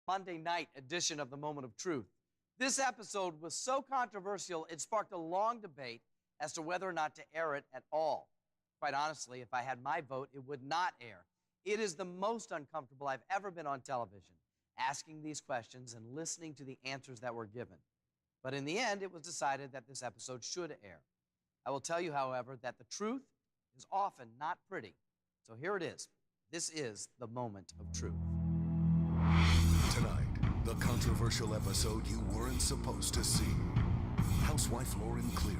Monday night edition of the Moment of Truth. This episode was so controversial, it sparked a long debate as to whether or not to air it at all. Quite honestly, if I had my vote, it would not air. It is the most uncomfortable I've ever been on television, asking these questions and listening to the answers that were given. But in the end, it was decided that this episode should air. I will tell you, however, that the truth is often not pretty. So here it is. This is the Moment of Truth. Tonight, the controversial episode you weren't supposed to see. Housewife Lauren Cleri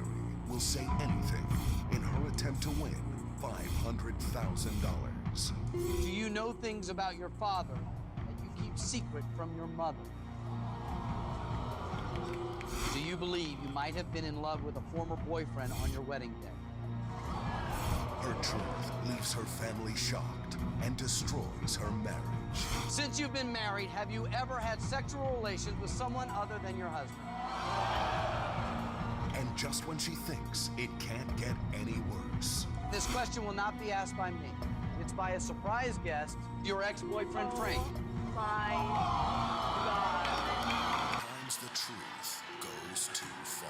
will say anything in her attempt to win $500,000. Do you know things about your father that you keep secret from your mother? Do you believe you might have been in love with a former boyfriend on your wedding day? Her truth leaves her family shocked and destroys her marriage. Since you've been married, have you ever had sexual relations with someone other than your husband? And just when she thinks it can't get any worse. This question will not be asked by me. It's by a surprise guest, your ex-boyfriend, Frank. My God. Sometimes the truth goes too far.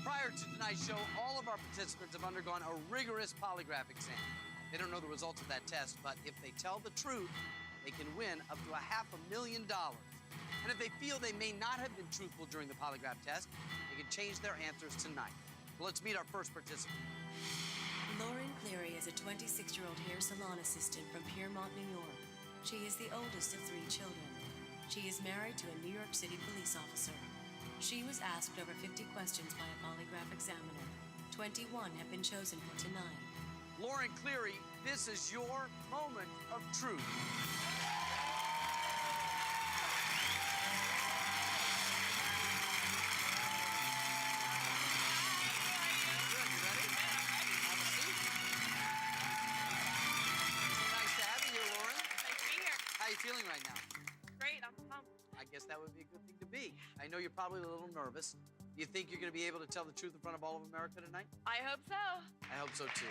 Prior to tonight's show, all of our participants have undergone a rigorous polygraph exam. They don't know the results of that test, but if they tell the truth, they can win up to $500,000. And if they feel they may not have been truthful during the polygraph test, they can change their answers tonight. Well, let's meet our first participant. Lauren Cleri is a 26-year-old hair salon assistant from Piermont, New York. She is the oldest of 3 children. She is married to a New York City police officer. She was asked over 50 questions by a polygraph examiner. 21 have been chosen for tonight. Lauren Cleri, this is your moment of truth. Good, you ready? Have a seat. So nice to have you here, Lauren. Nice to be here. How are you feeling right now? Great, I'm pumped. I guess that would be a good thing to be. I know you're probably a little nervous. Do you think you're going to be able to tell the truth in front of all of America tonight? I hope so. I hope so, too.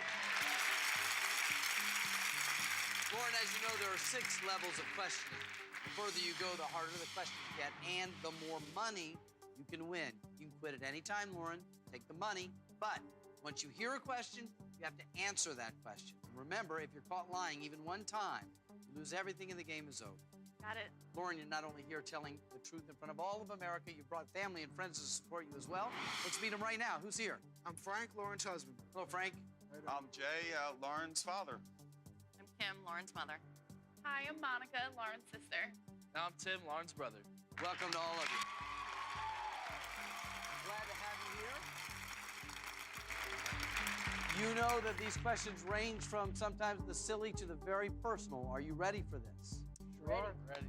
Lauren, as you know, there are 6 levels of questioning. The further you go, the harder the questions get, and the more money you can win. You can quit at any time, Lauren. Take the money. But once you hear a question, you have to answer that question. And remember, if you're caught lying even one time, you lose everything and the game is over. Got it. Lauren, you're not only here telling the truth in front of all of America, you've brought family and friends to support you as well. Let's meet them right now. Who's here? I'm Frank, Lauren's husband. Hello, Frank. I'm Jay, Lauren's father. I'm Kim, Lauren's mother. Hi, I'm Monica, Lauren's sister. I'm Tim, Lauren's brother. Welcome to all of you. Glad to have you here. You know that these questions range from sometimes the silly to the very personal. Are you ready for this? Ready. Ready.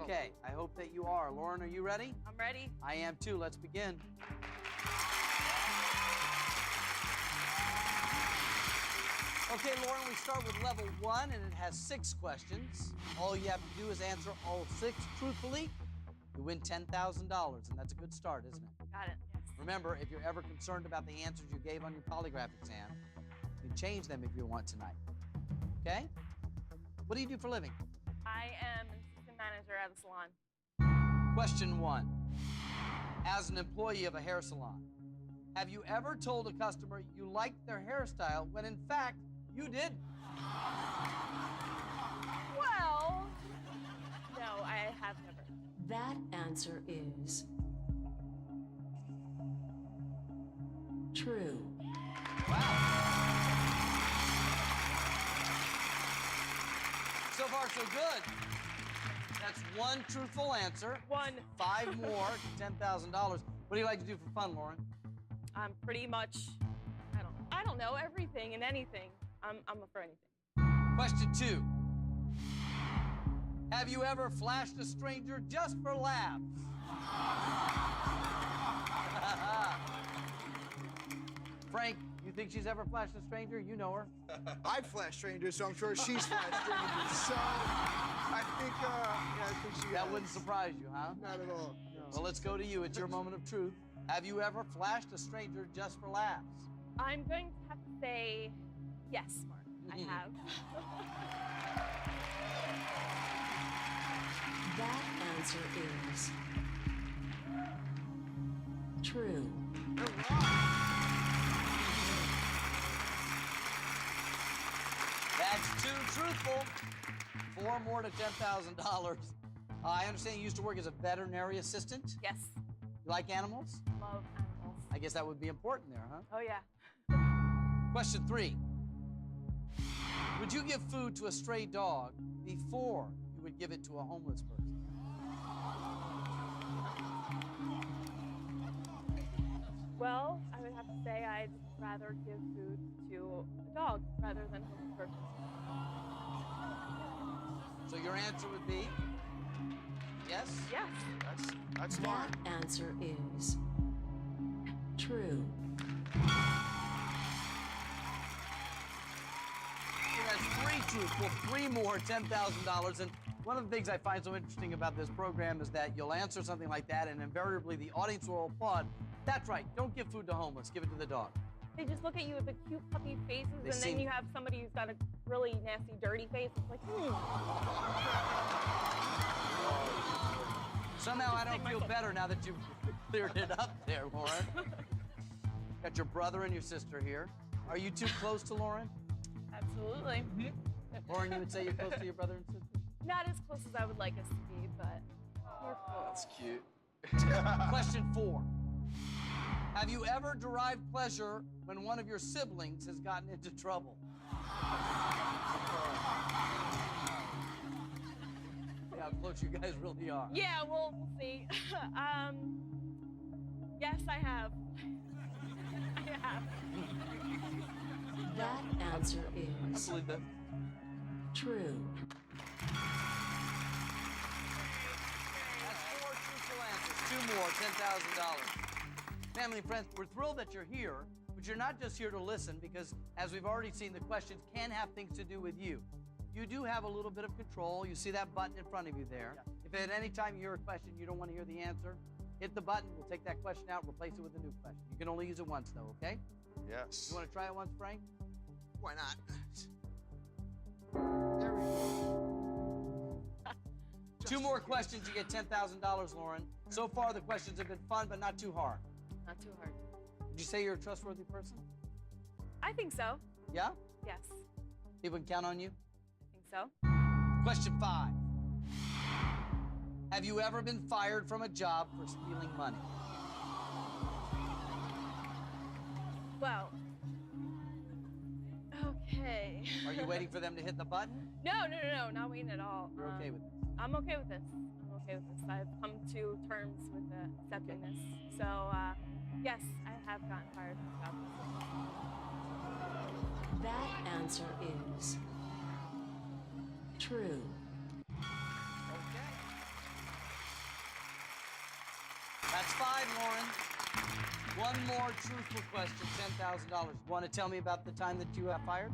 Okay, I hope that you are. Lauren, are you ready? I'm ready. I am too. Let's begin. Okay, Lauren, we start with level 1, and it has 6 questions. All you have to do is answer all 6 truthfully. You win $10,000, and that's a good start, isn't it? Got it. Yes. Remember, if you're ever concerned about the answers you gave on your polygraph exam, you can change them if you want tonight. Okay? What do you do for a living? I am an assistant manager at a salon. Question 1. As an employee of a hair salon, have you ever told a customer you liked their hairstyle when in fact you didn't? Well, no, I have never. That answer is true. So far, so good. That's 1 truthful answer. 1. 5 more, $10,000. What do you like to do for fun, Lauren? I'm pretty much, I don't know, everything and anything. I'm up for anything. Question 2. Have you ever flashed a stranger just for laughs? Frank, you think she's ever flashed a stranger? You know her. I've flashed strangers, so I'm sure she's flashed strangers. So I think she That has. wouldn't surprise you, huh? Not at all. No. Well, let's go to you. It's your moment of truth. Have you ever flashed a stranger just for laughs? I'm going to have to say yes, Mark. I have. That answer is true. That's too truthful. 4 more to $10,000. I understand you used to work as a veterinary assistant. Yes. You like animals? Love animals. I guess that would be important there, huh? Oh, yeah. Question 3. Would you give food to a stray dog before you would give it to a homeless person? Well, I would have to say I'd rather give food to a dog rather than a homeless person. So your answer would be yes? Yes. That's smart. That answer is true. That's 3 truthful, 3 more, $10,000. And one of the things I find so interesting about this program is that you'll answer something like that, and invariably the audience will applaud. That's right. Don't give food to homeless. Give it to the dog. They just look at you with the cute puppy faces, They and seem- then you have somebody who's got a really nasty, dirty face. It's like, Somehow I don't Take feel myself- better now that you've cleared it up there, Lauren. Got your brother and your sister here. Are you too close to Lauren? Absolutely. Lauren, you would say you're close to your brother and sister? Not as close as I would like us to be, but we're close. That's cute. Question 4. Have you ever derived pleasure when one of your siblings has gotten into trouble? See how close you guys really are. Yeah, well, we'll see. Yes, I have. I have. That answer I is believe that. true. That's 4 truthful answers. 2 more, $10,000. Family and friends, we're thrilled that you're here, but you're not just here to listen because, as we've already seen, the questions can have things to do with you. You do have a little bit of control. You see that button in front of you there. If at any time you hear a question you don't want to hear the answer, hit the button. We'll take that question out, replace it with a new question. You can only use it once, though, okay? Yes. You want to try it once, Frank? Why not? There we go. 2 more questions, you get $10,000, Lauren. So far, the questions have been fun, but not too hard. Not too hard. Would you say you're a trustworthy person? I think so. Yeah? Yes. People can count on you? I think so. Question 5. Have you ever been fired from a job for stealing money? Well. Okay. Are you waiting for them to hit the button? No, not waiting at all. You're okay with this? I'm okay with this. I'm okay with this. I've come to terms with accepting this. So, yes, I have gotten fired from the job. That answer is true. Okay. That's 5, Lauren. 1 more truthful question, $10,000. Want to tell me about the time that you got fired?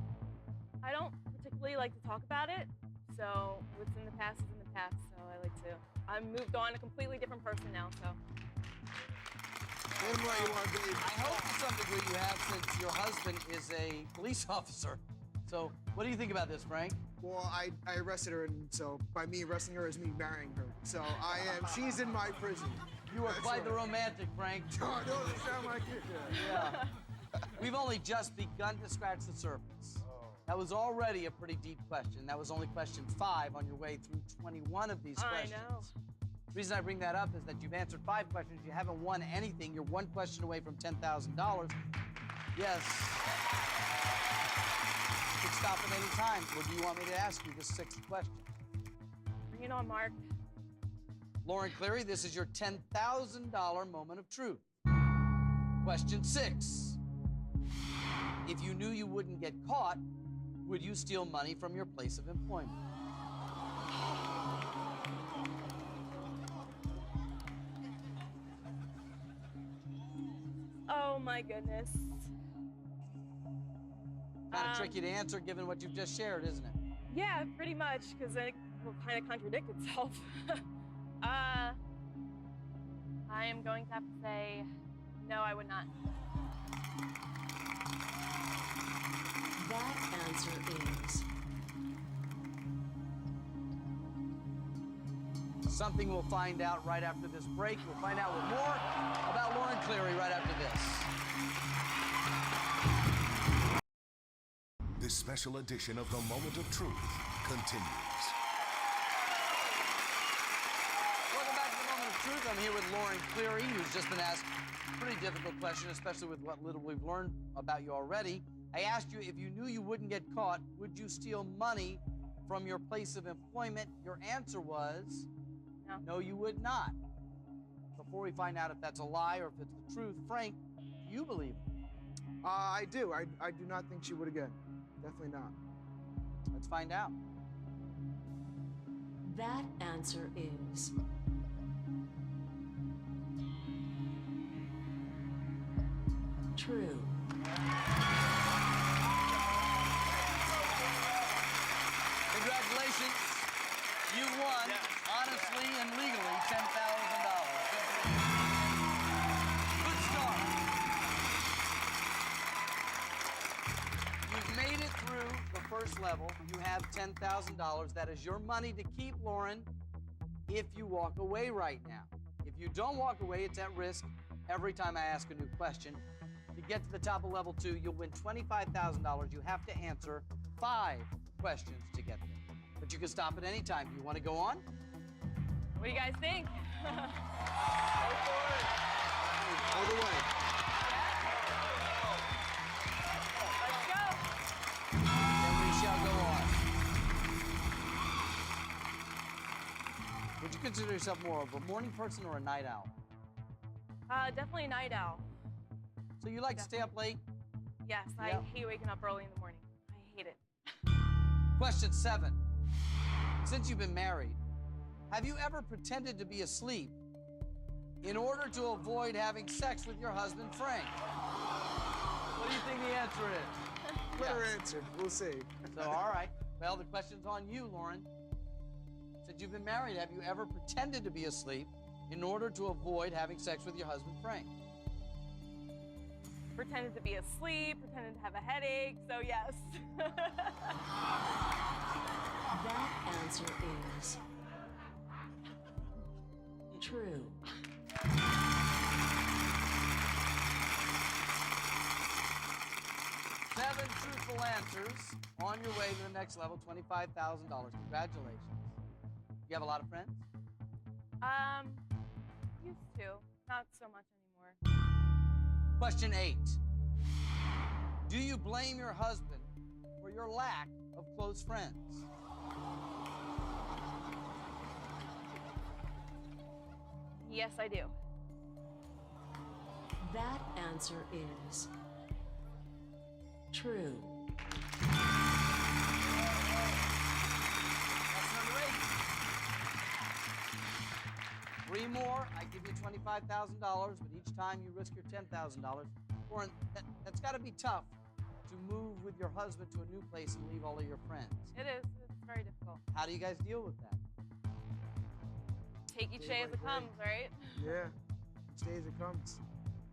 I don't particularly like to talk about it. So, what's in the past is in the past. So, I like to. I'm moved on, a completely different person now. So, Name what you want, babe. I hope to some degree you have, since your husband is a police officer. So, what do you think about this, Frank? Well, I arrested her, and so by me arresting her is me marrying her. So she's in my prison. You are That's quite the right. romantic, Frank. No, it doesn't sound like it. Yeah. We've only just begun to scratch the surface. That was already a pretty deep question. That was only question 5 on your way through 21 of these questions. I know. The reason I bring that up is that you've answered 5 questions. You haven't won anything. You're 1 question away from $10,000. Yes. You could stop at any time. Or do you want me to ask you the 6th question? Bring it on, Mark. Lauren Cleri, this is your $10,000 moment of truth. Question 6. If you knew you wouldn't get caught, would you steal money from your place of employment? Oh my goodness. Kind of tricky to answer given what you've just shared, isn't it? Yeah, pretty much, because it will kind of contradict itself. I am going to have to say, no, I would not. That answer is Something we'll find out right after this break. We'll find out more about Lauren Cleri right after this. This special edition of The Moment of Truth continues. Welcome back to The Moment of Truth. I'm here with Lauren Cleri, who's just been asked a pretty difficult question, especially with what little we've learned about you already. I asked you if you knew you wouldn't get caught, would you steal money from your place of employment? Your answer was... No, you would not. Before we find out if that's a lie or if it's the truth, Frank, do you believe it? I do. I do not think she would again. Definitely not. Let's find out. that answer is true. Congratulations. You won, honestly and legally, $10,000. Good start. You've made it through the first level. You have $10,000. That is your money to keep, Lauren, if you walk away right now. If you don't walk away, it's at risk every time I ask a new question. To get to the top of level 2, you'll win $25,000. You have to answer 5 questions to get there. But you can stop at any time. Do you want to go on? What do you guys think? All the way. Let's go. Then we shall go on. Would you consider yourself more of a morning person or a night owl? Definitely a night owl. So you like to stay up late? Yes, I Yep. hate waking up early in the morning. I hate it. Question 7. Since you've been married, have you ever pretended to be asleep in order to avoid having sex with your husband, Frank? What do you think the answer is? Better answer. We'll see. So, all right. Well, the question's on you, Lauren. Since you've been married, have you ever pretended to be asleep in order to avoid having sex with your husband, Frank? Pretended to be asleep, pretended to have a headache, so yes. That answer is true. 7 truthful answers. On your way to the next level, $25,000. Congratulations. You have a lot of friends? Used to, not so much anymore. Question 8. Do you blame your husband for your lack of close friends? Yes, I do. That answer is true. That's number 8. 3 more, I give you $25,000, but each time you risk your $10,000. Lauren, that's got to be tough to move with your husband to a new place and leave all of your friends. It is. It's very difficult. How do you guys deal with that? Take each day as it comes, right? Yeah. Each day as it comes.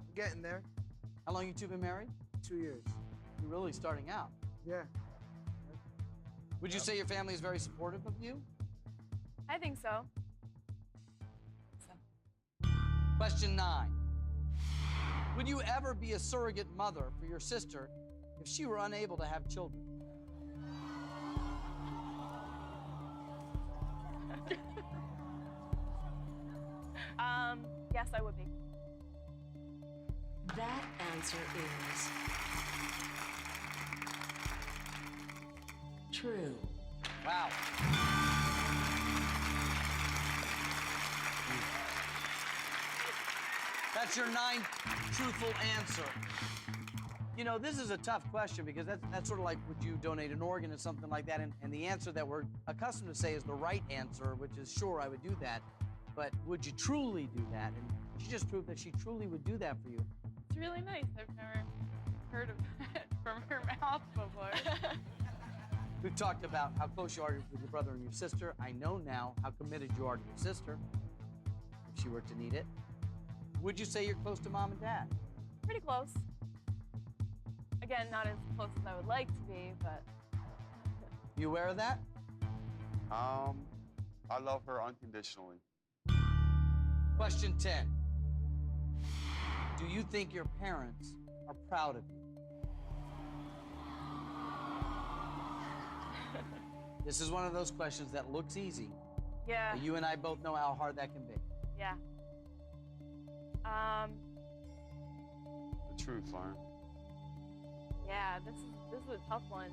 I'm getting there. How long you two been married? 2 years. You're really starting out. Yeah. Would you say your family is very supportive of you? I think so. Question 9. Would you ever be a surrogate mother for your sister if she were unable to have children? Yes, I would be. That answer is true. Wow. That's your 9th truthful answer. You know, this is a tough question because that's sort of like, would you donate an organ or something like that? And the answer that we're accustomed to say is the right answer, which is, sure, I would do that. But would you truly do that? And she just proved that she truly would do that for you. It's really nice. I've never heard of it from her mouth before. We've talked about how close you are with your brother and your sister. I know now how committed you are to your sister, if she were to need it. Would you say you're close to mom and dad? Pretty close. Again, not as close as I would like to be, but You aware of that? I love her unconditionally. Question 10. Do you think your parents are proud of you? This is one of those questions that looks easy, yeah, but you and I both know how hard that can be. yeah. The truth, Lauren. Yeah, this is a tough one.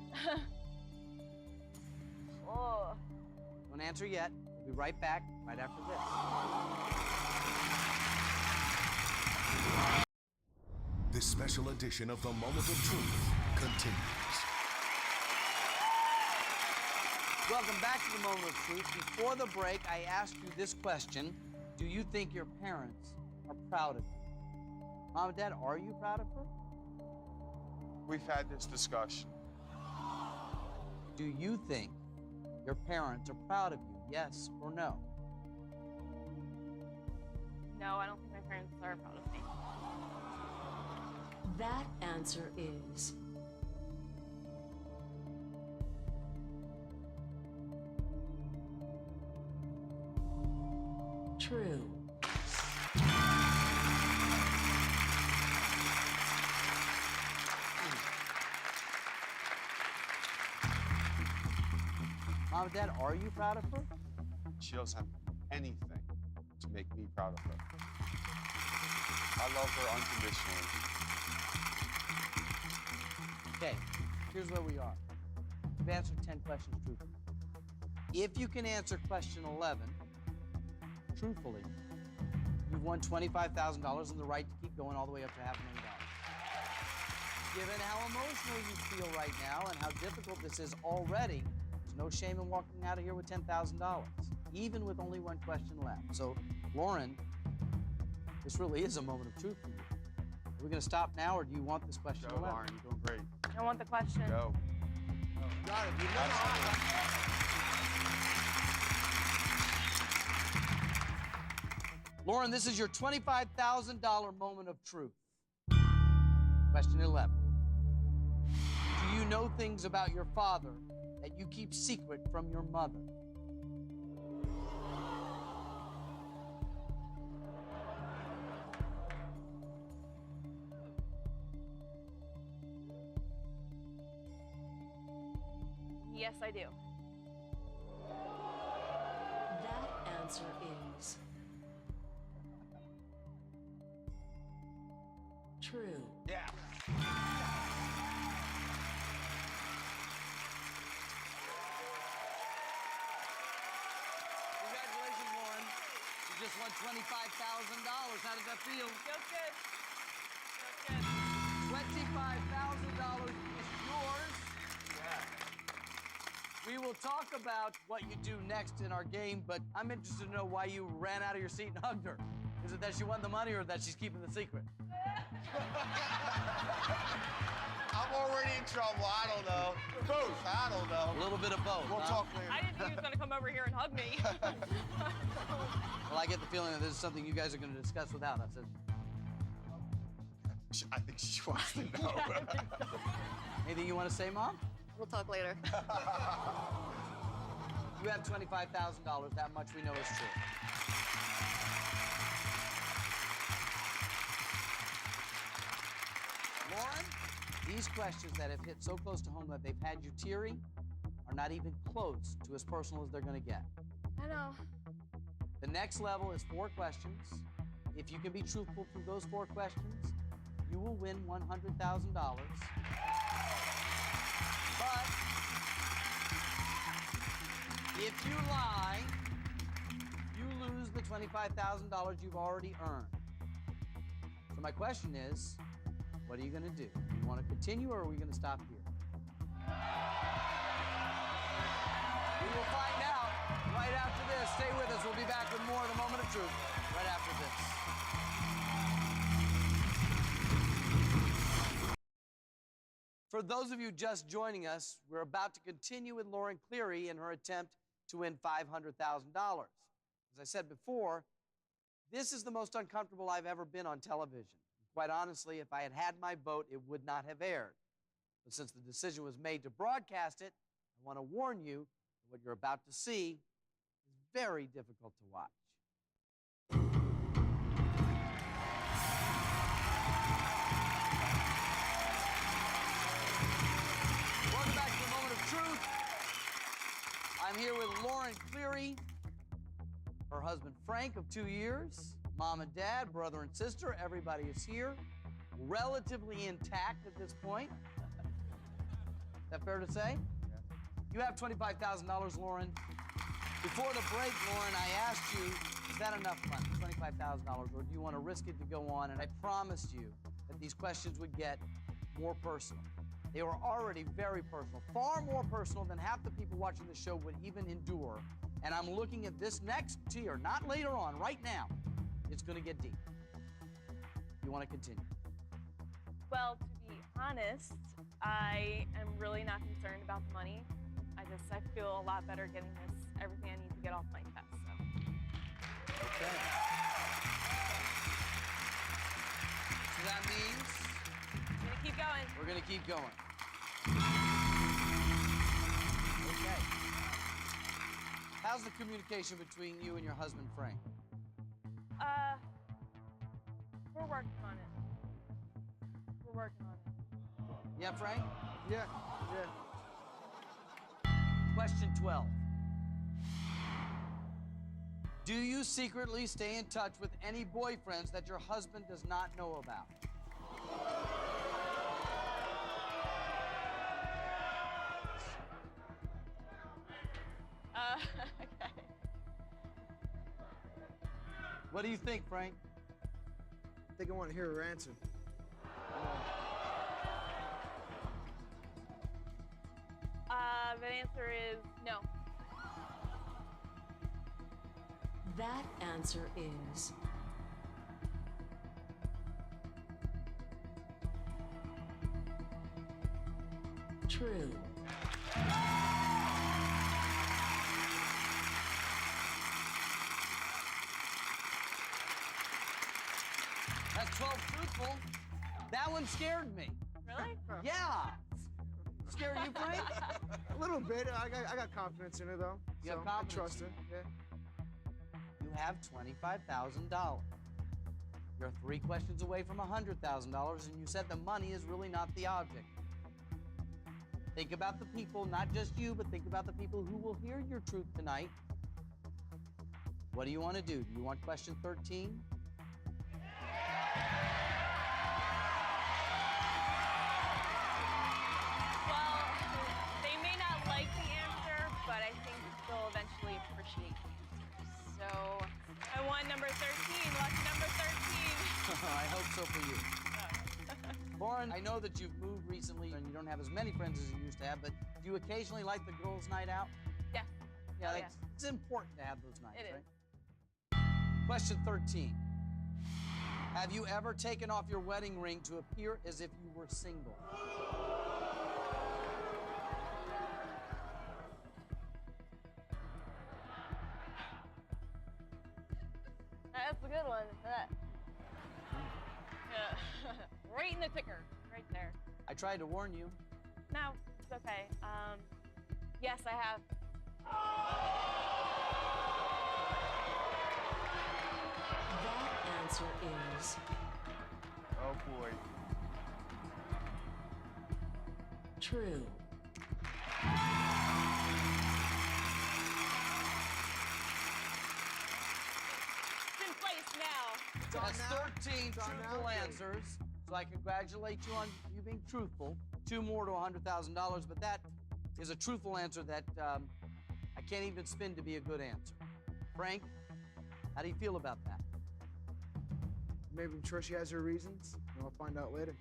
Oh. Don't answer yet. We'll be right back right after this. This special edition of The Moment of Truth continues. Welcome back to the Moment of Truth. Before the break, I asked you this question. Do you think your parents are proud of you? Mom and Dad, are you proud of her? We've had this discussion. Do you think your parents are proud of you? Yes or no? No, I don't think my parents are proud of me. That answer is true. Mom and Dad, are you proud of her? She doesn't have anything to make me proud of her. I love her unconditionally. Okay, here's where we are. You've answered 10 questions truthfully. If you can answer question 11 truthfully, you've won $25,000 and the right to keep going all the way up to $500,000. Given how emotional you feel right now and how difficult this is already, there's no shame in walking out of here with $10,000, even with only one question left. So, Lauren, this really is a moment of truth for you. Are we going to stop now, or do you want this question Go, 11? Lauren, you're doing great. I want the question. Go. Got it. You know Lauren, this is your $25,000 moment of truth. Question 11. Do you know things about your father that you keep secret from your mother? Yes, I do. That answer is true. Yeah. Congratulations, Lauren. You just won $25,000. How does that feel? Feels good. Feels good. $25,000 is yours. We will talk about what you do next in our game, but I'm interested to know why you ran out of your seat and hugged her. Is it that she won the money or that she's keeping the secret? I'm already in trouble. I don't know. Both. I don't know. A little bit of both. We'll huh? talk later. I didn't think he was gonna come over here and hug me. Well, I get the feeling that this is something you guys are going to discuss without us. I think she wants to know. Anything you want to say, Mom? We'll talk later. You have $25,000. That much we know is true. Lauren, these questions that have hit so close to home that they've had you teary are not even close to as personal as they're going to get. I know. The next level is 4 questions. If you can be truthful through those 4 questions, you will win $100,000. But if you lie, you lose the $25,000 you've already earned. So my question is, what are you going to do? Do you want to continue, or are we going to stop here? We will find out right after this. Stay with us. We'll be back with more of the Moment of Truth right after this. For those of you just joining us, we're about to continue with Lauren Cleri in her attempt to win $500,000. As I said before, this is the most uncomfortable I've ever been on television. Quite honestly, if I had had my vote, it would not have aired. But since the decision was made to broadcast it, I want to warn you that what you're about to see is very difficult to watch. Welcome back to the Moment of Truth. I'm here with Lauren Cleri, her husband Frank of 2 years, mom and dad, brother and sister. Everybody is here, relatively intact at this point. Is that fair to say? Yeah. You have $25,000, Lauren. Before the break, Lauren, I asked you, is that enough money, $25,000, or do you want to risk it to go on? And I promised you that these questions would get more personal. They were already very personal, far more personal than half the people watching the show would even endure. And I'm looking at this next tier, not later on, right now. It's going to get deep. You want to continue? Well, to be honest, I am really not concerned about the money. I feel a lot better getting everything I need to get off my chest, so. Okay. So that means I'm gonna keep going. we're going to keep going. Okay. How's the communication between you and your husband, Frank? We're working on it. We're working on it. Yeah, Frank? Yeah. Question 12. Do you secretly stay in touch with any boyfriends that your husband does not know about? Okay. What do you think, Frank? I think I want to hear her answer. The answer is no. That answer is true. That's 12 truthful. That one scared me. Really? Yeah. Scared you, Frank? A little bit. I got confidence in her though. You have so confidence I trust her. in Yeah. You have $25,000. You're 3 questions away from $100,000, and you said the money is really not the object. Think about the people, not just you, but think about the people who will hear your truth tonight. What do you want to do? Do you want question 13? Well, they may not like the answer, but I think they'll eventually appreciate the answer. So I want number 13, lucky number 13. I hope so for you. Lauren, I know that you've moved recently and you don't have as many friends as you used to have, but do you occasionally like the girls' night out? Yeah. Yeah, Oh, it's important to have those nights, It is. right? Question 13. Have you ever taken off your wedding ring to appear as if you were single? That's a good one. Yeah. Right in the ticker, right there. I tried to warn you. No, it's okay. Yes, I have. That answer is Oh boy. true. It's in place now. That's 13 Done now? truthful Good. answers. So I congratulate you on you being truthful. 2 more to $100,000, but that is a truthful answer that I can't even spin to be a good answer. Frank, how do you feel about that? Maybe I'm sure she has her reasons. And I'll find out later.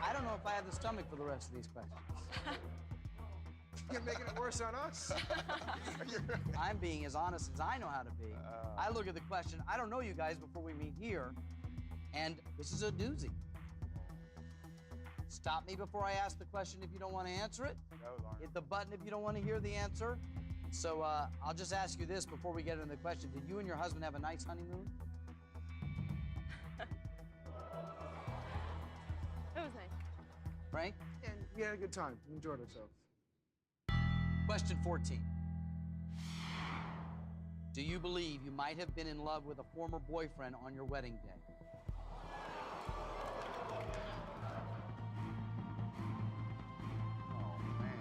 I don't know if I have the stomach for the rest of these questions. You're making it worse on us. I'm being as honest as I know how to be. I look at the question, I don't know you guys before we meet here, And this is a doozy. Stop me before I ask the question if you don't want to answer it. Go, Lauren. Hit the button if you don't want to hear the answer. So I'll just ask you this before we get into the question. Did you and your husband have a nice honeymoon? It was nice. Frank? And we had a good time. We enjoyed ourselves. Question 14. Do you believe you might have been in love with a former boyfriend on your wedding day? Oh, man.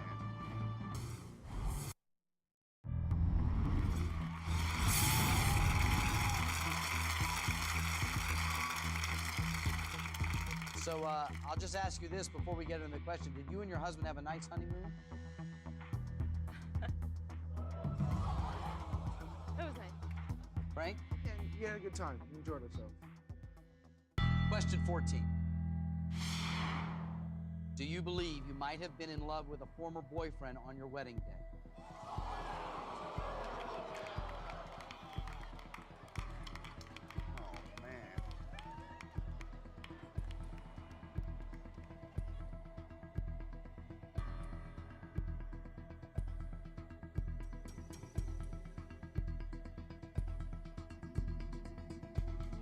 So I'll just ask you this before we get into the question. Did you and your husband have a nice honeymoon? It was nice. Frank? And we had a good time. We enjoyed ourselves. Question 14. Do you believe you might have been in love with a former boyfriend on your wedding day? Oh, man.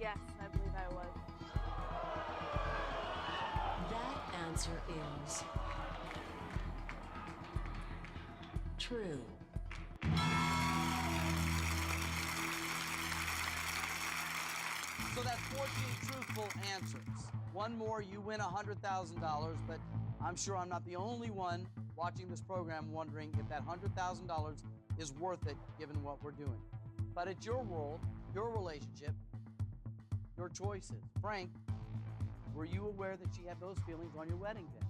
Yes, I believe I was. That answer is true. So that's 14 truthful answers. One more, you win $100,000, but I'm sure I'm not the only one watching this program wondering if that $100,000 is worth it given what we're doing. But it's your world, your relationship, your choices. Frank, were you aware that she had those feelings on your wedding day?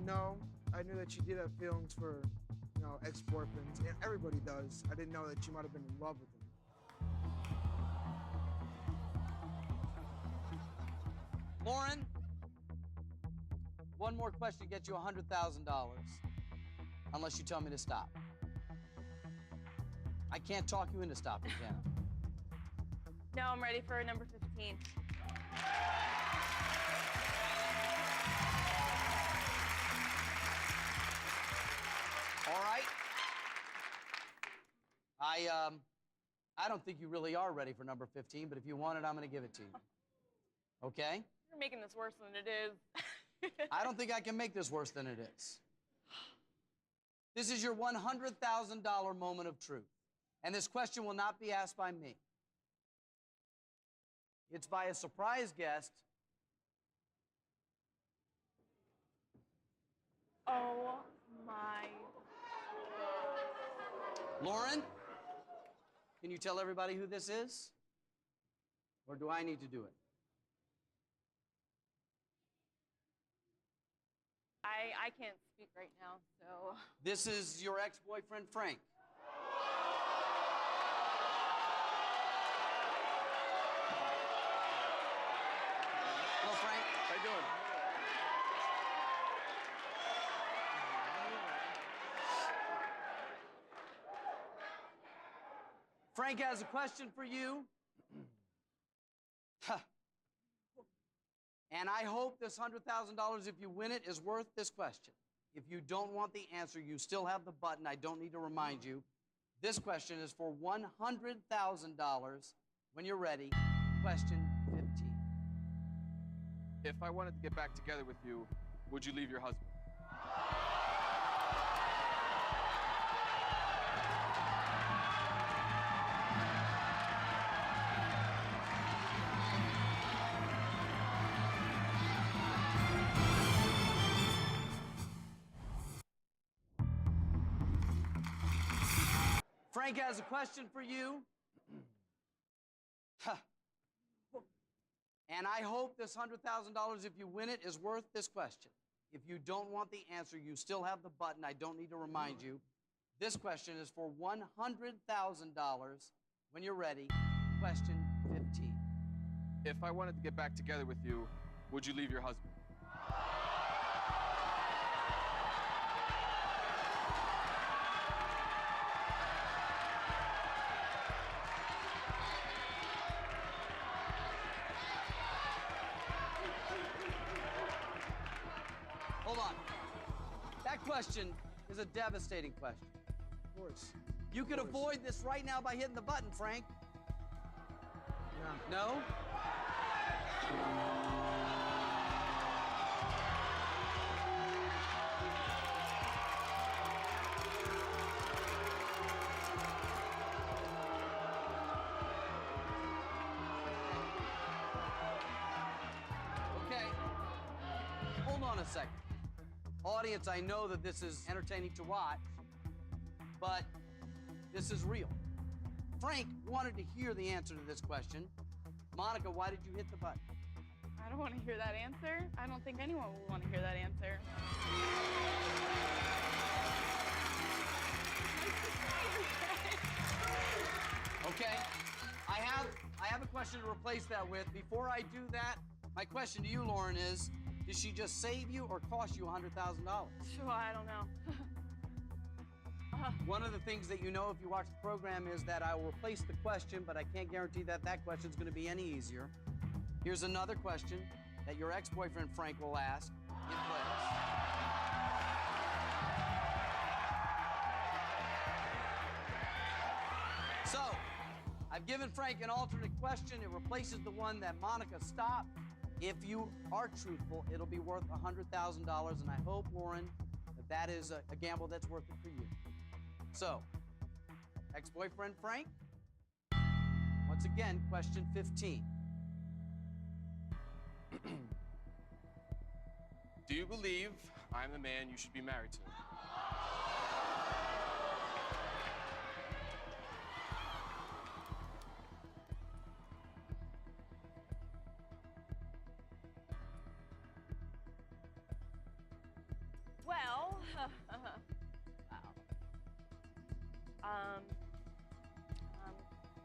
No. I knew that she did have feelings for, ex-boyfriends. And everybody does. I didn't know that she might have been in love with him. Lauren, one more question gets you $100,000, unless you tell me to stop. I can't talk you into stopping, can I? No, I'm ready for number 15. All right. I don't think you really are ready for number 15, but if you want it, I'm going to give it to you. Okay? You're making this worse than it is. I don't think I can make this worse than it is. This is your $100,000 moment of truth. And this question will not be asked by me. It's by a surprise guest. Oh my. Lauren, can you tell everybody who this is? Or do I need to do it? I can't speak right now, so. This is your ex-boyfriend, Frank. Hello, Frank. How you doing? Frank has a question for you. And I hope this $100,000, if you win it, is worth this question. If you don't want the answer, you still have the button. I don't need to remind you. This question is for $100,000. When you're ready, question 15. If I wanted to get back together with you, would you leave your husband? Frank has a question for you. And I hope this $100,000, if you win it, is worth this question. If you don't want the answer, you still have the button. I don't need to remind you. This question is for $100,000. When you're ready, question 15. If I wanted to get back together with you, would you leave your husband? question is a devastating question. Of course. You could avoid this right now by hitting the button, Frank. No. No? Okay. Hold on a second. Audience, I know that this is entertaining to watch, but this is real. Frank wanted to hear the answer to this question. Monica, why did you hit the button? I don't want to hear that answer. I don't think anyone will want to hear that answer. Okay. I have a question to replace that with. Before I do that, my question to you, Lauren, is, did she just save you or cost you $100,000? Sure, I don't know. One of the things that you know if you watch the program is that I will replace the question, but I can't guarantee that that question is going to be any easier. Here's another question that your ex-boyfriend Frank will ask in place. So, I've given Frank an alternate question. It replaces the one that Monica stopped. If you are truthful, it'll be worth $100,000, and I hope, Lauren, that is a gamble that's worth it for you. So, ex-boyfriend Frank, once again, question 15. Do you believe I'm the man you should be married to? Well,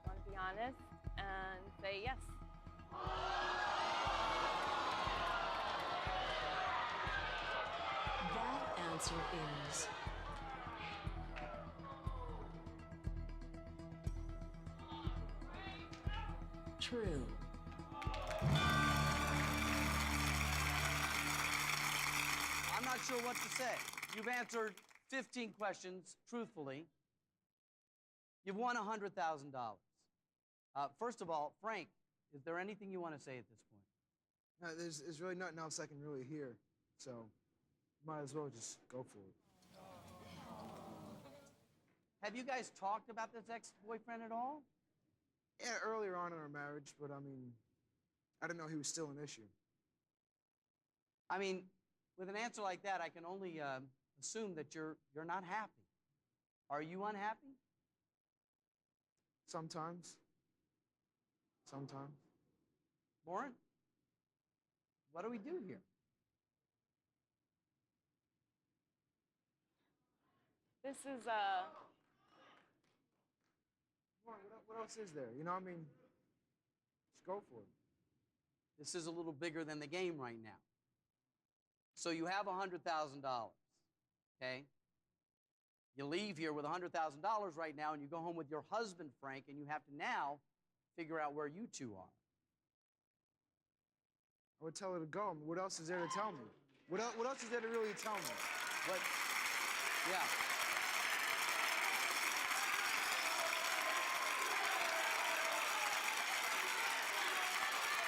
want to be honest and say yes. That answer is true. I'm not sure what to say. You've answered 15 questions truthfully. You've won $100,000. First of all, Frank, is there anything you want to say at this point? No, there's really nothing else I can really hear, so might as well just go for it. Have you guys talked about this ex-boyfriend at all? Yeah, earlier on in our marriage, but I mean, I didn't know he was still an issue. I mean, with an answer like that, I can only assume that you're not happy. Are you unhappy? Sometimes. Sometimes. Lauren, what do we do here? This is What else is there? You know, I mean, just go for it. This is a little bigger than the game right now. So you have $100,000, okay? You leave here with $100,000 right now, and you go home with your husband, Frank, and you have to now figure out where you two are. I would tell her to go. I mean, what else is there to tell me? What else is there to really tell me? But, yeah.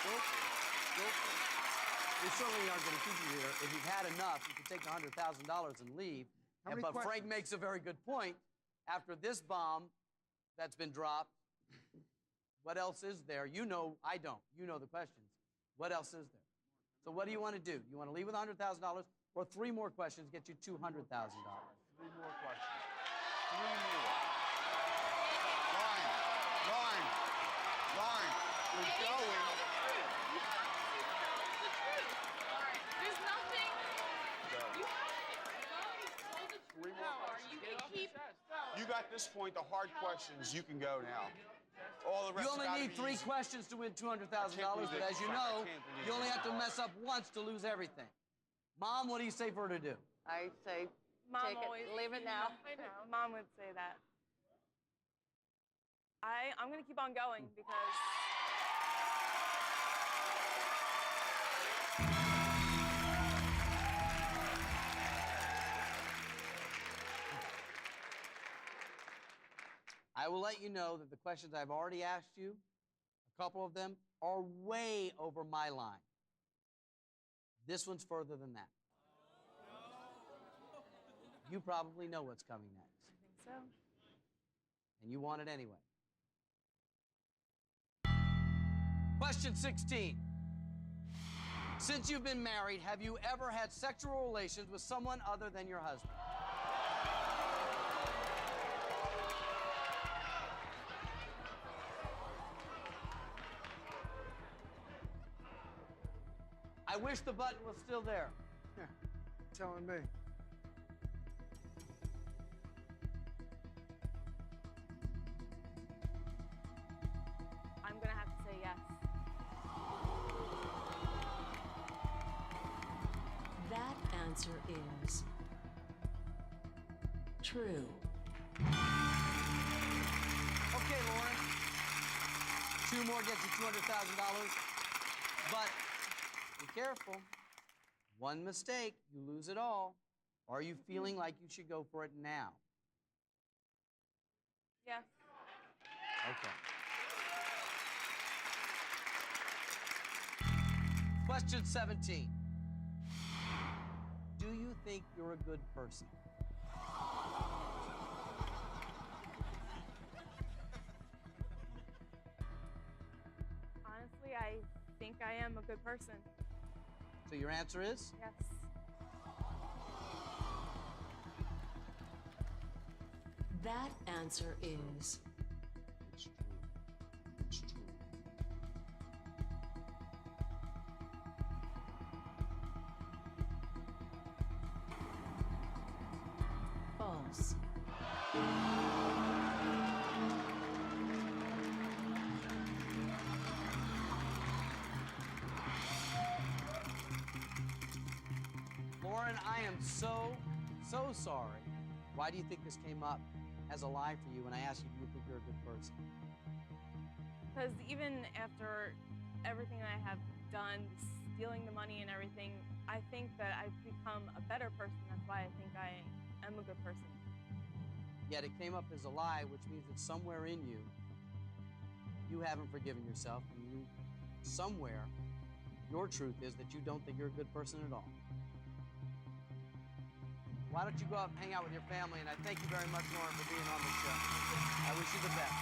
Go for it. Go for it. We certainly aren't going to keep you here. If you've had enough, you can take the $100,000 and leave. But Frank makes a very good point. After this bomb that's been dropped, what else is there? You know, I don't. You know the questions. What else is there? So what do you want to do? You want to leave with $100,000 or 3 more questions get you $200,000? 3 more questions. 3 more. Line. We're going. There's nothing. You You got this point, the hard questions. You can go now. All the rest You only gotta need be 3 easy. questions to win $200,000, but as you know, you only have to mess up once to lose everything. Mom, what do you say for her to do? I say, Mom take always it, leave it now. I know. Mom would say that. I'm gonna keep on going because will let you know that the questions I've already asked you, a couple of them, are way over my line. This one's further than that. You probably know what's coming next. I think so. And you want it anyway. Question 16. Since you've been married, have you ever had sexual relations with someone other than your husband? I wish the button was still there. Yeah, telling me. I'm gonna have to say yes. That answer is true. Okay, Lauren. 2 more gets you $200,000. But be careful. One mistake, you lose it all. Or are you feeling like you should go for it now? Yes. Okay. Question 17. Do you think you're a good person? Honestly, I think I am a good person. So your answer is? Yes. That answer is It's true. It's true. false. Lauren, I am so sorry. Why do you think this came up as a lie for you when I asked you, do you think you're a good person? Because even after everything that I have done, stealing the money and everything, I think that I've become a better person. That's why I think I am a good person. Yet it came up as a lie, which means that somewhere in you, you haven't forgiven yourself, and you, somewhere, your truth is that you don't think you're a good person at all. Why don't you go out and hang out with your family, and I thank you very much, Lauren, for being on the show. I wish you the best.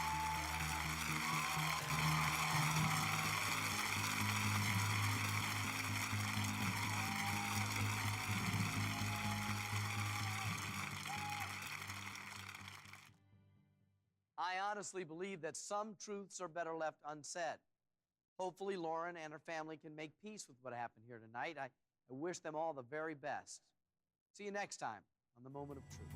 I honestly believe that some truths are better left unsaid. Hopefully, Lauren and her family can make peace with what happened here tonight. I wish them all the very best. See you next time on The Moment of Truth.